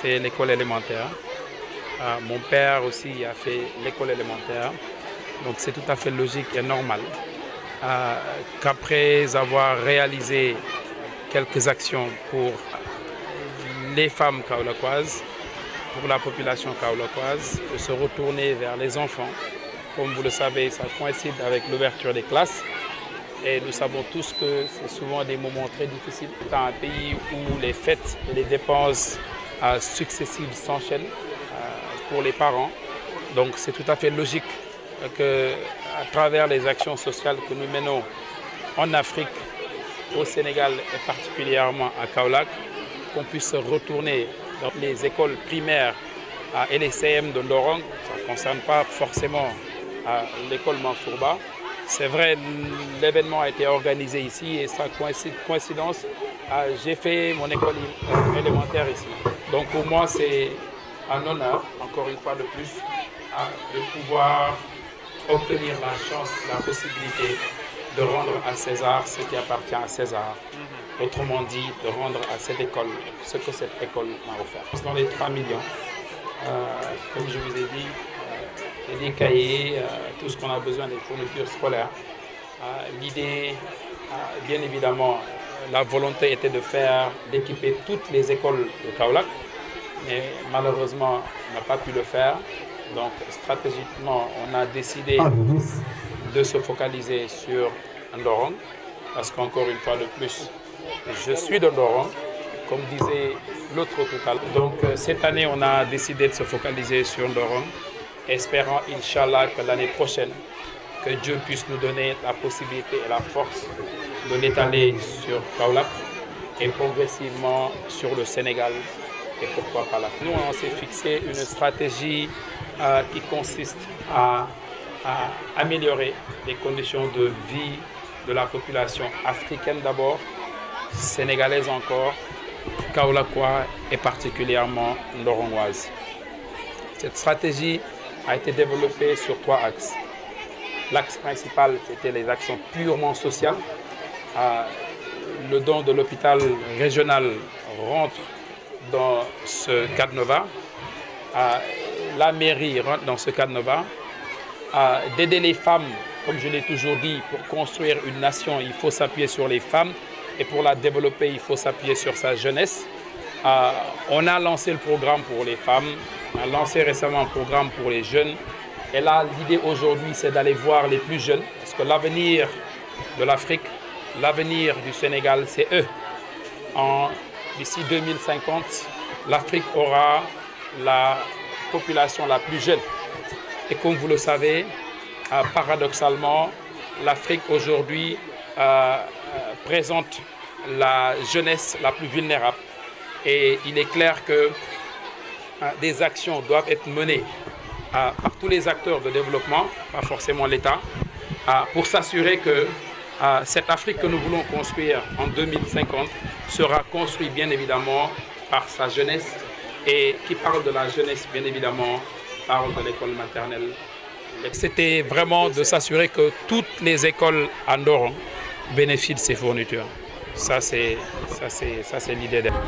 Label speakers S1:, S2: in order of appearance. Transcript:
S1: fait l'école élémentaire. Mon père aussi a fait l'école élémentaire. Donc c'est tout à fait logique et normal qu'après avoir réalisé quelques actions pour les femmes kaolackoises, pour la population kaolackoise, de se retourner vers les enfants. Comme vous le savez, ça coïncide avec l'ouverture des classes. Et nous savons tous que c'est souvent des moments très difficiles dans un pays où les fêtes et les dépenses successives s'enchaînent pour les parents. Donc c'est tout à fait logique qu'à travers les actions sociales que nous menons en Afrique, au Sénégal et particulièrement à Kaolack, qu'on puisse retourner dans les écoles primaires et les CM de Ndorong. Ça ne concerne pas forcément l'école Mansourba. C'est vrai, l'événement a été organisé ici et ça coïncidence. J'ai fait mon école élémentaire ici. Donc pour moi, c'est un honneur, encore une fois de plus, de pouvoir obtenir la chance, la possibilité de rendre à César ce qui appartient à César. Autrement dit, de rendre à cette école ce que cette école m'a offert. Dans les 3 millions, comme je vous ai dit, des cahiers, tout ce qu'on a besoin des fournitures scolaires. L'idée, bien évidemment, la volonté était d'équiper toutes les écoles de Kaolack, mais malheureusement, on n'a pas pu le faire. Donc stratégiquement, on a décidé de se focaliser sur Ndorong, parce qu'encore une fois de plus, je suis de Ndorong, comme disait l'autre tout à l'heure. Donc cette année, on a décidé de se focaliser sur Ndorong, espérant, Inch'Allah, que l'année prochaine, que Dieu puisse nous donner la possibilité et la force de l'étaler sur Kaolack et progressivement sur le Sénégal et pourquoi pas là. Nous, on s'est fixé une stratégie qui consiste à améliorer les conditions de vie de la population africaine d'abord, sénégalaise encore, kaolackois et particulièrement ndorongoise. Cette stratégie a été développée sur 3 axes. L'axe principal, c'était les actions purement sociales. Le don de l'hôpital régional rentre dans ce cadenas. La mairie rentre dans ce cadenas. D'aider les femmes, comme je l'ai toujours dit, pour construire une nation, il faut s'appuyer sur les femmes. Et pour la développer, il faut s'appuyer sur sa jeunesse. On a lancé le programme pour les femmes. On a lancé récemment un programme pour les jeunes. Et là, l'idée aujourd'hui, c'est d'aller voir les plus jeunes. Parce que l'avenir de l'Afrique, l'avenir du Sénégal, c'est eux. D'ici 2050, l'Afrique aura la population la plus jeune. Et comme vous le savez, paradoxalement, l'Afrique aujourd'hui présente la jeunesse la plus vulnérable. Et il est clair que des actions doivent être menées par tous les acteurs de développement, pas forcément l'État, pour s'assurer que cette Afrique que nous voulons construire en 2050 sera construite bien évidemment par sa jeunesse. Et qui parle de la jeunesse, bien évidemment, parle de l'école maternelle. C'était vraiment de s'assurer que toutes les écoles à Ndorong bénéficient de ces fournitures. Ça, c'est l'idée derrière.